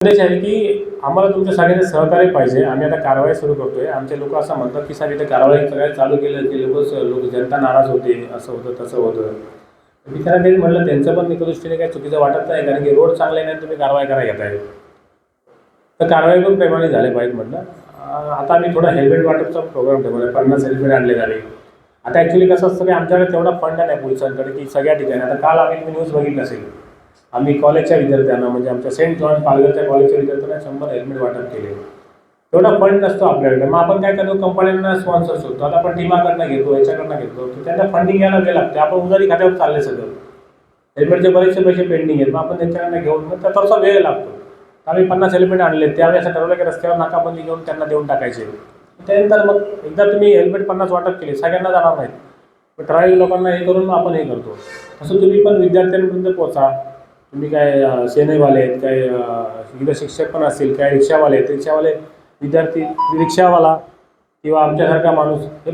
संदेश आहे की आम्हाला तुमच्या सगळ्यांचे सहकार्य पाहिजे. आम्ही आता कारवाई सुरू करतोय. आमचे लोक असं म्हणतात की साहेब इथे कारवाई करायला चालू केलं की लोक जनता नाराज होते, असं होतं तसं होतं. मी त्यांना तेच म्हटलं, त्यांचं पण एका दृष्टीने काही चुकीचं वाटत नाही, कारण की रोड चांगले नाही तुम्ही कारवाई करायला घेताय, तर कारवाई पण प्रेमाने झाले पाहिजेत म्हटलं. आता आम्ही थोडा हेल्मेट वाटपचा प्रोग्राम ठेवला आहे. 50 हेल्मेट आणले झाले. आता ॲक्च्युली कसं असतं की आमच्याकडे तेवढा फंड नाही पोलिसांकडे की सगळ्या ठिकाणी. आता काल तुम्ही न्यूज बघितली असेल, आम्ही कॉलेजच्या विद्यार्थ्यांना, म्हणजे आमच्या सेंट जॉन पालघरच्या कॉलेजच्या विद्यार्थ्यांना 100 हेल्मेट वाटप केले. तेवढा फंड नसतो आपल्याकडे. मग आपण काय करतो, कंपन्यांना स्पॉन्सर्स होतो. आता आपण टीमाकडनं घेतो, याच्याकडनं घेतो, तर त्यांना फंडिंग यायला वेळ लागते. आपण उधारी खात्यावर चालले सगळं. हेल्मेटचे बरेचसे पैसे पेंडिंग आहेत, मग आपण त्यांच्याकडनं घेऊन मग त्याचा वेळ लागतो. आम्ही 50 हेल्मेट आणले. त्यावेळी असं ठरवलं की रस्त्यावर नाकाबंदी घेऊन त्यांना देऊन टाकायचे. त्यानंतर मग एकदा तुम्ही हेल्मेट 50 वाटप केले, सगळ्यांना जाणार नाहीत, पण ठराविक लोकांना हे करून आपण हे करतो. तसं तुम्ही पण विद्यार्थ्यांपर्यंत पोहोचा. तुम्ही काय सेनेवाले आहेत, काय इथं शिक्षक पण असतील, काय रिक्षावाले आहेत, रिक्षावाले विद्यार्थी, रिक्षावाला किंवा आमच्यासारखा माणूस हे